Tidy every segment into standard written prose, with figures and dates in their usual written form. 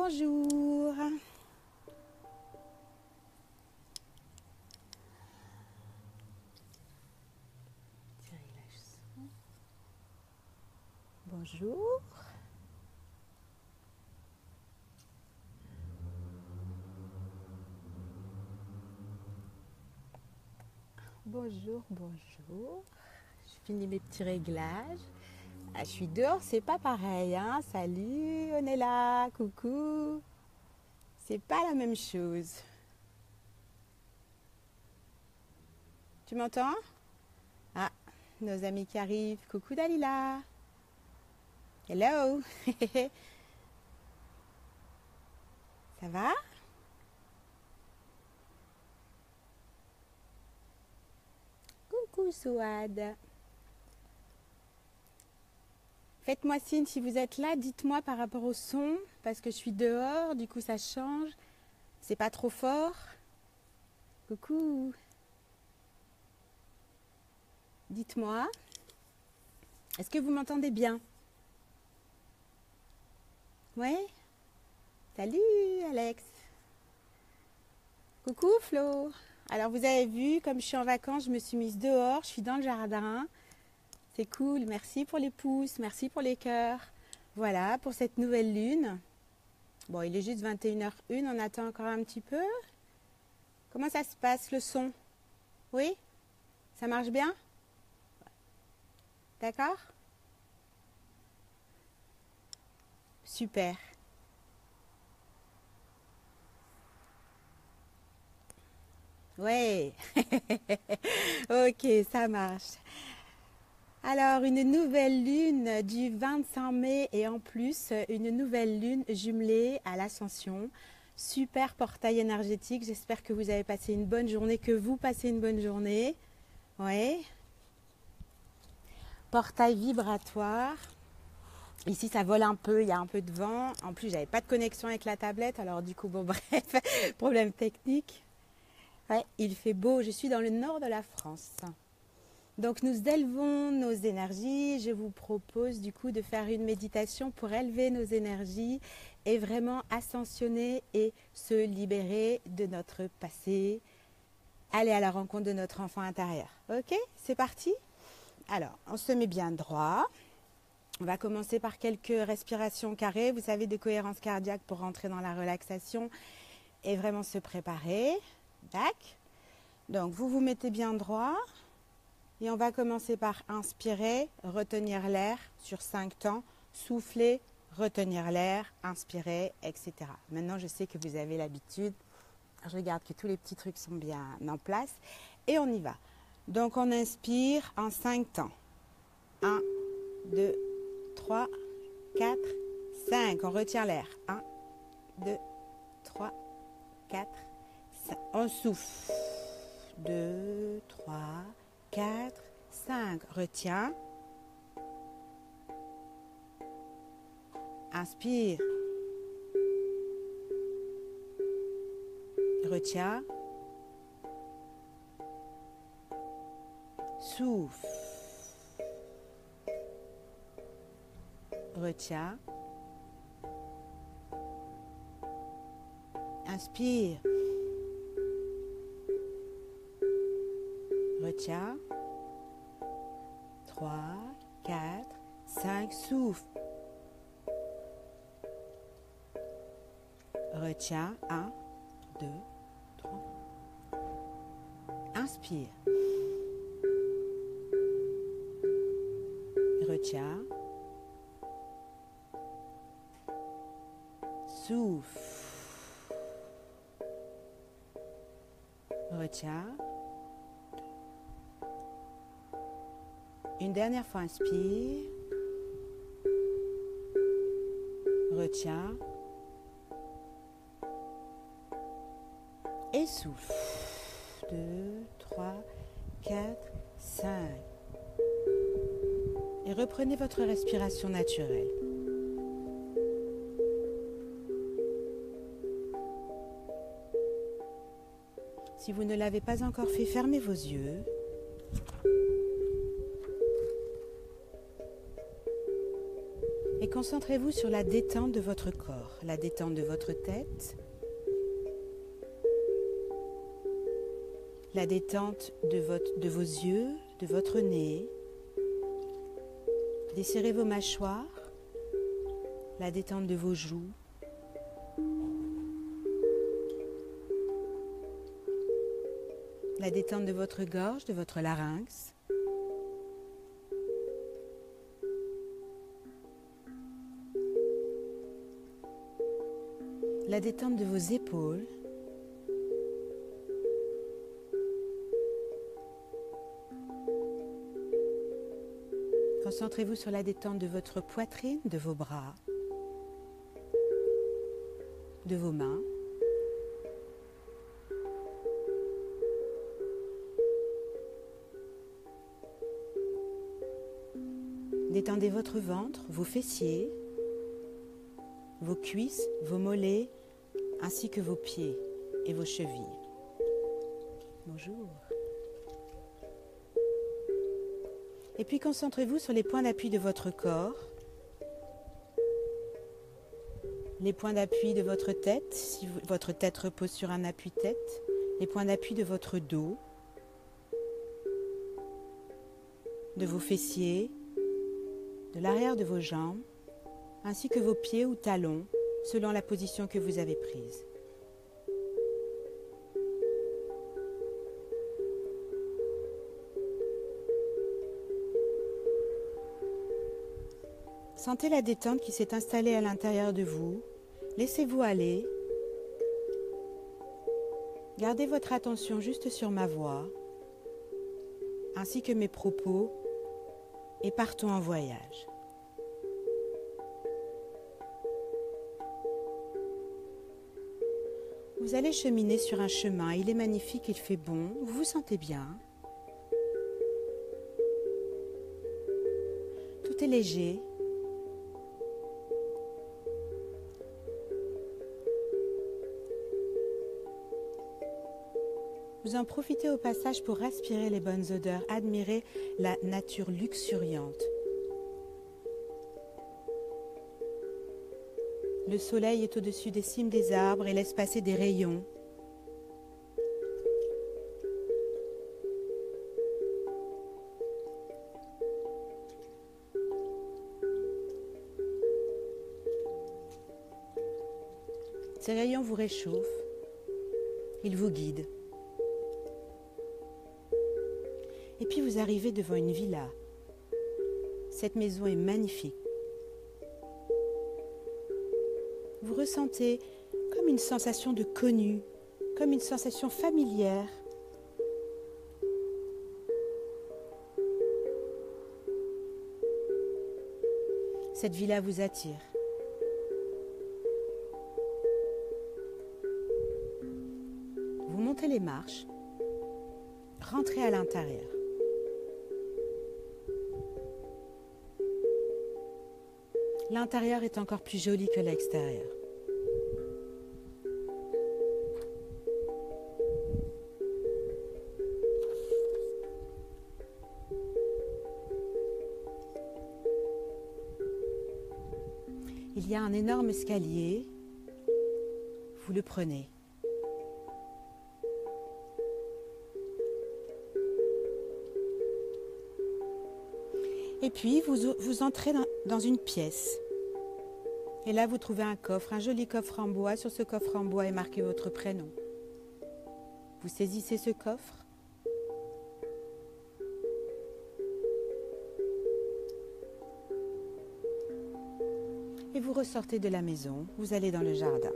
Bonjour. Bonjour. Bonjour, bonjour. Je finis mes petits réglages. Ah, je suis dehors, c'est pas pareil, hein. Salut, on est là, coucou. C'est pas la même chose. Tu m'entends? Ah, nos amis qui arrivent. Coucou Dalila. Hello. Ça va? Coucou Souad. Faites-moi signe si vous êtes là, dites-moi par rapport au son, parce que je suis dehors, du coup ça change. C'est pas trop fort. Coucou. Dites-moi. Est-ce que vous m'entendez bien? Ouais? Salut Alex. Coucou Flo. Alors vous avez vu, comme je suis en vacances, je me suis mise dehors, je suis dans le jardin. C'est cool, merci pour les pouces, merci pour les cœurs. Voilà, pour cette nouvelle lune. Bon, il est juste 21h01, on attend encore un petit peu. Comment ça se passe le son? Oui? Ça marche bien? D'accord? Super. Ouais. Ok, ça marche. Alors, une nouvelle lune du 25 mai et en plus, une nouvelle lune jumelée à l'ascension. Super portail énergétique. J'espère que vous avez passé une bonne journée, que vous passez une bonne journée. Ouais. Portail vibratoire. Ici, ça vole un peu, il y a un peu de vent. En plus, j'avais pas de connexion avec la tablette. Alors, du coup, bon, bref, problème technique. Ouais, il fait beau. Je suis dans le nord de la France. Donc nous élevons nos énergies. Je vous propose du coup de faire une méditation pour élever nos énergies et vraiment ascensionner et se libérer de notre passé. Aller à la rencontre de notre enfant intérieur. Ok, c'est parti. Alors, on se met bien droit. On va commencer par quelques respirations carrées, vous savez, de cohérence cardiaque pour rentrer dans la relaxation et vraiment se préparer. Tac. Donc vous vous mettez bien droit. Et on va commencer par inspirer, retenir l'air sur 5 temps, souffler, retenir l'air, inspirer, etc. Maintenant, je sais que vous avez l'habitude. Je regarde que tous les petits trucs sont bien en place. Et on y va. Donc, on inspire en 5 temps. 1, 2, 3, 4, 5. On retient l'air. 1, 2, 3, 4, 5. On souffle. 2, 3, 4, 5. Retiens. Inspire. Retiens. Souffle. Retiens. Inspire. Retiens. 3, 4, 5. Souffle. Retiens. 1, 2, 3. Inspire. Retiens. Souffle. Retiens. Une dernière fois, inspire. Retiens. Et souffle. 2, 3, 4, 5. Et reprenez votre respiration naturelle. Si vous ne l'avez pas encore fait, fermez vos yeux. Et Concentrez-vous sur la détente de votre corps, la détente de votre tête, la détente de vos yeux, de votre nez. Desserrez vos mâchoires, la détente de vos joues. La détente de votre gorge, de votre larynx. La détente de vos épaules. Concentrez-vous sur la détente de votre poitrine, de vos bras, de vos mains. Détendez votre ventre, vos fessiers, vos cuisses, vos mollets, ainsi que vos pieds et vos chevilles. Bonjour. Et puis concentrez-vous sur les points d'appui de votre corps, les points d'appui de votre tête, si votre tête repose sur un appui-tête, les points d'appui de votre dos, de vos fessiers, de l'arrière de vos jambes, ainsi que vos pieds ou talons, selon la position que vous avez prise. Sentez la détente qui s'est installée à l'intérieur de vous. Laissez-vous aller. Gardez votre attention juste sur ma voix, ainsi que mes propos, et partons en voyage. Vous allez cheminer sur un chemin, il est magnifique, il fait bon, vous vous sentez bien. Tout est léger. Vous en profitez au passage pour respirer les bonnes odeurs, admirer la nature luxuriante. Le soleil est au-dessus des cimes des arbres et laisse passer des rayons. Ces rayons vous réchauffent, ils vous guident. Et puis vous arrivez devant une villa. Cette maison est magnifique. Vous ressentez comme une sensation de connu, comme une sensation familière. Cette villa vous attire. Vous montez les marches, rentrez à l'intérieur. L'intérieur est encore plus joli que l'extérieur. Il y a un énorme escalier, vous le prenez. Et puis vous entrez dans une pièce. Et là, vous trouvez un coffre, un joli coffre en bois. Sur ce coffre en bois est marqué votre prénom. Vous saisissez ce coffre. Et vous ressortez de la maison. Vous allez dans le jardin.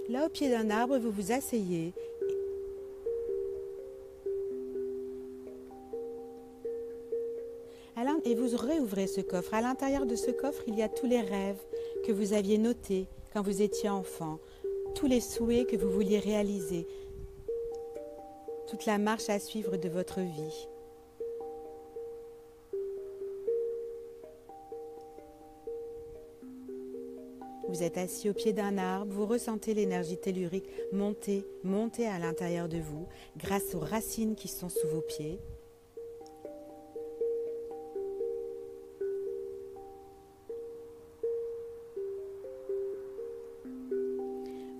Là, au pied d'un arbre, vous vous asseyez. Et vous réouvrez ce coffre. À l'intérieur de ce coffre, il y a tous les rêves que vous aviez notés quand vous étiez enfant, tous les souhaits que vous vouliez réaliser, toute la marche à suivre de votre vie. Vous êtes assis au pied d'un arbre, vous ressentez l'énergie tellurique monter à l'intérieur de vous grâce aux racines qui sont sous vos pieds.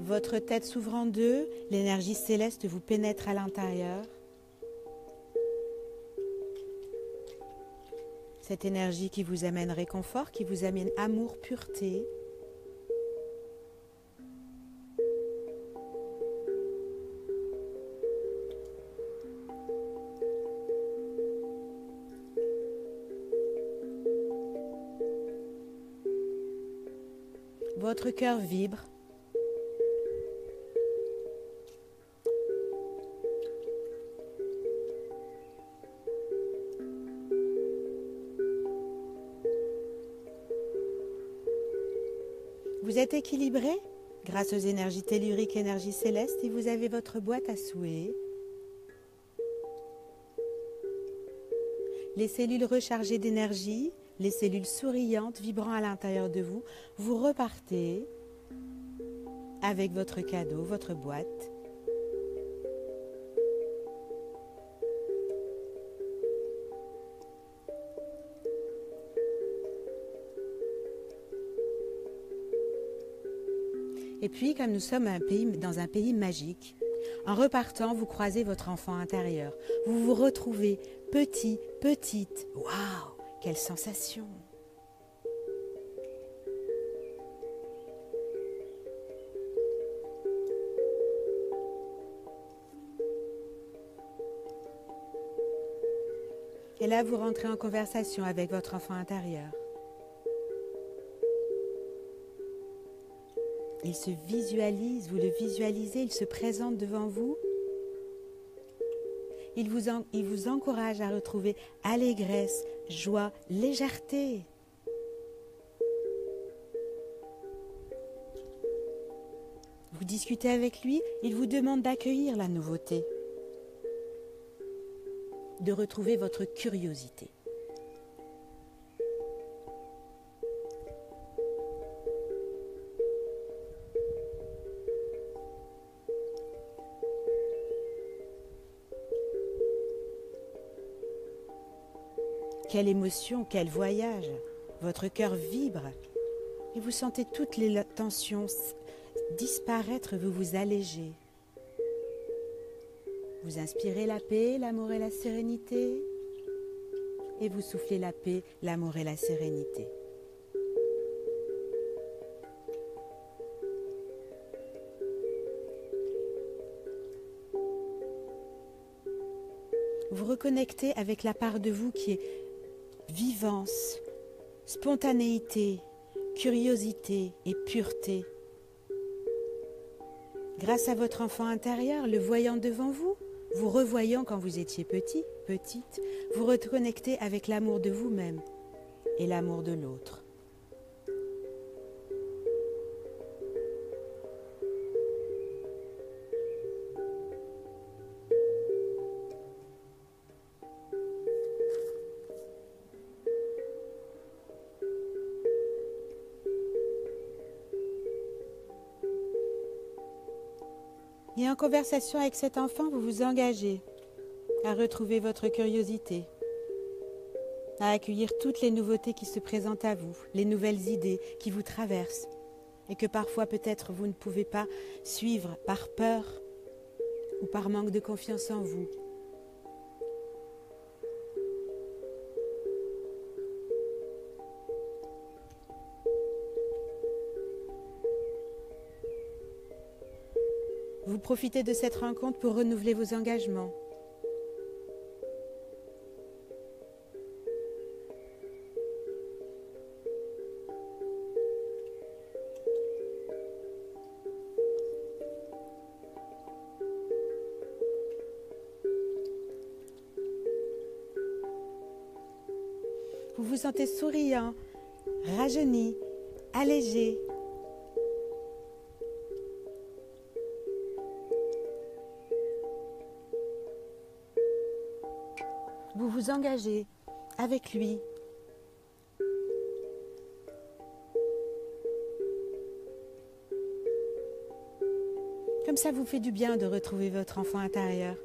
Votre tête s'ouvre en deux, l'énergie céleste vous pénètre à l'intérieur. Cette énergie qui vous amène réconfort, qui vous amène amour, pureté. Votre cœur vibre. Vous êtes équilibré grâce aux énergies telluriques, énergies célestes, et vous avez votre boîte à souhaits. Les cellules rechargées d'énergie, les cellules souriantes vibrant à l'intérieur de vous, vous repartez avec votre cadeau, votre boîte. Et puis, comme nous sommes dans un pays magique, en repartant, vous croisez votre enfant intérieur. Vous vous retrouvez petit, petite. Waouh, quelle sensation! Et là, vous rentrez en conversation avec votre enfant intérieur. Il se visualise, vous le visualisez, il se présente devant vous. Il vous encourage à retrouver allégresse, joie, légèreté. Vous discutez avec lui, il vous demande d'accueillir la nouveauté, de retrouver votre curiosité. Quelle émotion, quel voyage! Votre cœur vibre et vous sentez toutes les tensions disparaître, vous vous allégez. Vous inspirez la paix, l'amour et la sérénité et vous soufflez la paix, l'amour et la sérénité. Vous reconnectez avec la part de vous qui est vivance, spontanéité, curiosité et pureté. Grâce à votre enfant intérieur, le voyant devant vous, vous revoyant quand vous étiez petit, petite, vous reconnectez avec l'amour de vous-même et l'amour de l'autre. Et en conversation avec cet enfant, vous vous engagez à retrouver votre curiosité, à accueillir toutes les nouveautés qui se présentent à vous, les nouvelles idées qui vous traversent et que parfois peut-être vous ne pouvez pas suivre par peur ou par manque de confiance en vous. Vous profitez de cette rencontre pour renouveler vos engagements. Vous vous sentez souriant, rajeuni, allégé. Vous vous engagez avec lui. Comme ça vous fait du bien de retrouver votre enfant intérieur.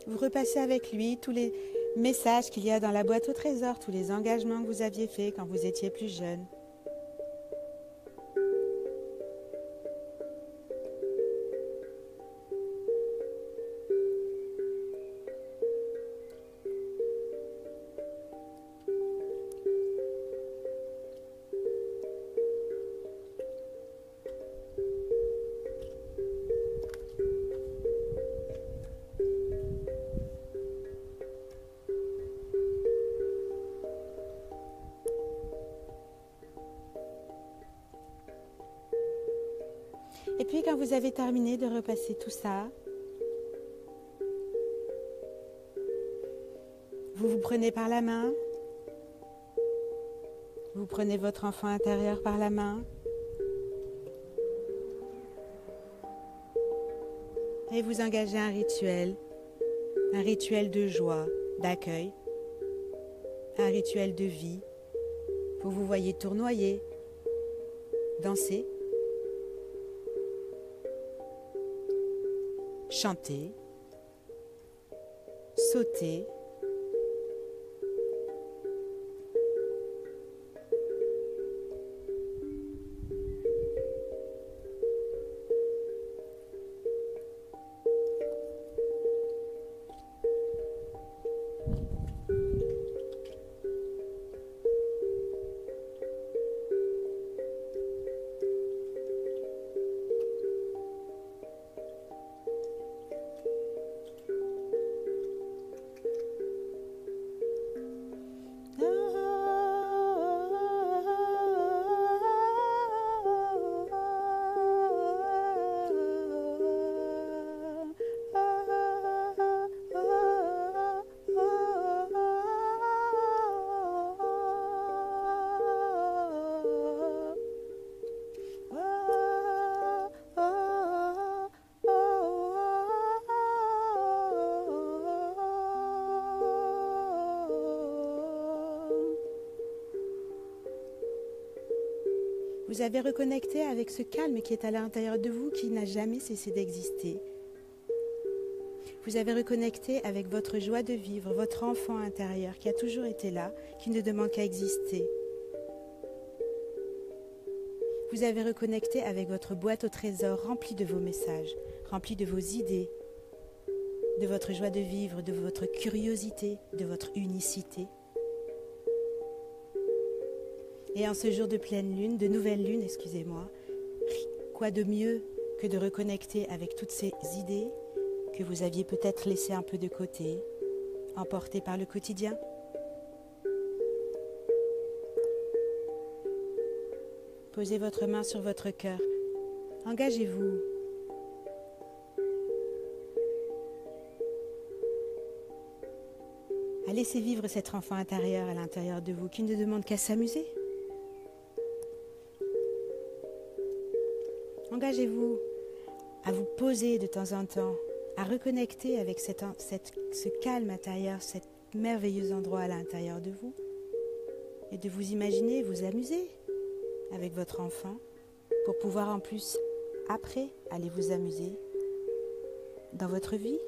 Vous repassez avec lui tous les messages qu'il y a dans la boîte au trésor, tous les engagements que vous aviez faits quand vous étiez plus jeune. Et puis quand vous avez terminé de repasser tout ça, vous vous prenez par la main, vous prenez votre enfant intérieur par la main et vous engagez un rituel de joie, d'accueil, un rituel de vie. Vous vous voyez tournoyer, danser, chanter, sauter, Vous avez reconnecté avec ce calme qui est à l'intérieur de vous, qui n'a jamais cessé d'exister. Vous avez reconnecté avec votre joie de vivre, votre enfant intérieur qui a toujours été là, qui ne demande qu'à exister. Vous avez reconnecté avec votre boîte au trésor remplie de vos messages, remplie de vos idées, de votre joie de vivre, de votre curiosité, de votre unicité. Et en ce jour de pleine lune, de nouvelle lune, excusez-moi, quoi de mieux que de reconnecter avec toutes ces idées que vous aviez peut-être laissées un peu de côté, emportées par le quotidien? Posez votre main sur votre cœur. Engagez-vous. À laisser vivre cet enfant intérieur à l'intérieur de vous qui ne demande qu'à s'amuser. Engagez-vous à vous poser de temps en temps, à reconnecter avec ce calme intérieur, cet merveilleux endroit à l'intérieur de vous, et de vous imaginer vous amuser avec votre enfant pour pouvoir en plus, après, aller vous amuser dans votre vie.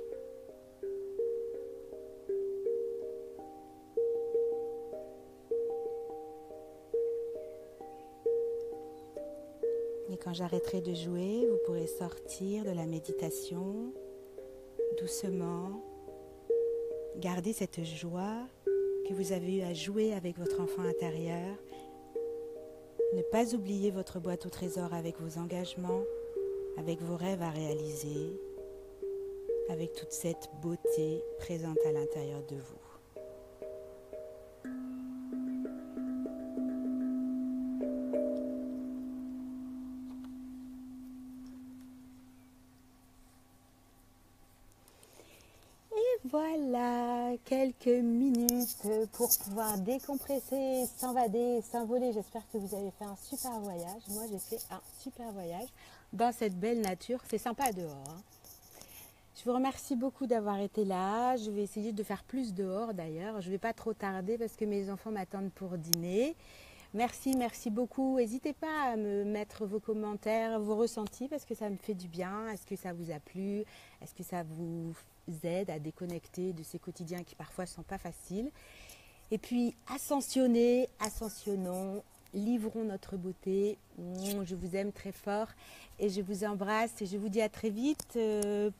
Et quand j'arrêterai de jouer, vous pourrez sortir de la méditation doucement. Gardez cette joie que vous avez eue à jouer avec votre enfant intérieur. Ne pas oublier votre boîte au trésor avec vos engagements, avec vos rêves à réaliser, avec toute cette beauté présente à l'intérieur de vous. Voilà, quelques minutes pour pouvoir décompresser, s'envader, s'envoler. J'espère que vous avez fait un super voyage. Moi, j'ai fait un super voyage dans cette belle nature. C'est sympa dehors, hein. Je vous remercie beaucoup d'avoir été là. Je vais essayer de faire plus dehors d'ailleurs. Je ne vais pas trop tarder parce que mes enfants m'attendent pour dîner. Merci, merci beaucoup. N'hésitez pas à me mettre vos commentaires, vos ressentis, parce que ça me fait du bien. Est-ce que ça vous a plu? Est-ce que ça vous aide à déconnecter de ces quotidiens qui parfois ne sont pas faciles? Et puis, ascensionnez, ascensionnons, livrons notre beauté. Je vous aime très fort et je vous embrasse et je vous dis à très vite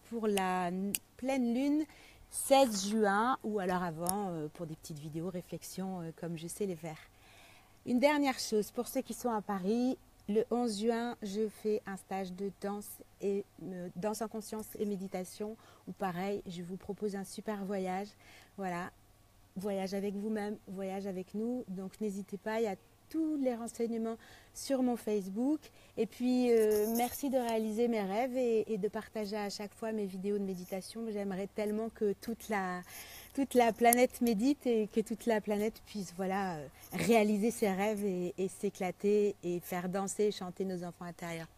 pour la pleine lune 16 juin ou alors avant pour des petites vidéos réflexions comme je sais les faire. Une dernière chose, pour ceux qui sont à Paris, le 11 juin, je fais un stage de danse et danse en conscience et méditation où pareil, je vous propose un super voyage. Voilà, voyage avec vous-même, voyage avec nous. Donc n'hésitez pas, il y a tous les renseignements sur mon Facebook. Et puis merci de réaliser mes rêves et de partager à chaque fois mes vidéos de méditation. J'aimerais tellement que toute la planète médite et que toute la planète puisse voilà, réaliser ses rêves et s'éclater et faire danser et chanter nos enfants intérieurs.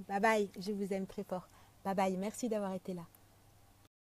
Bye bye, je vous aime très fort. Bye bye, merci d'avoir été là.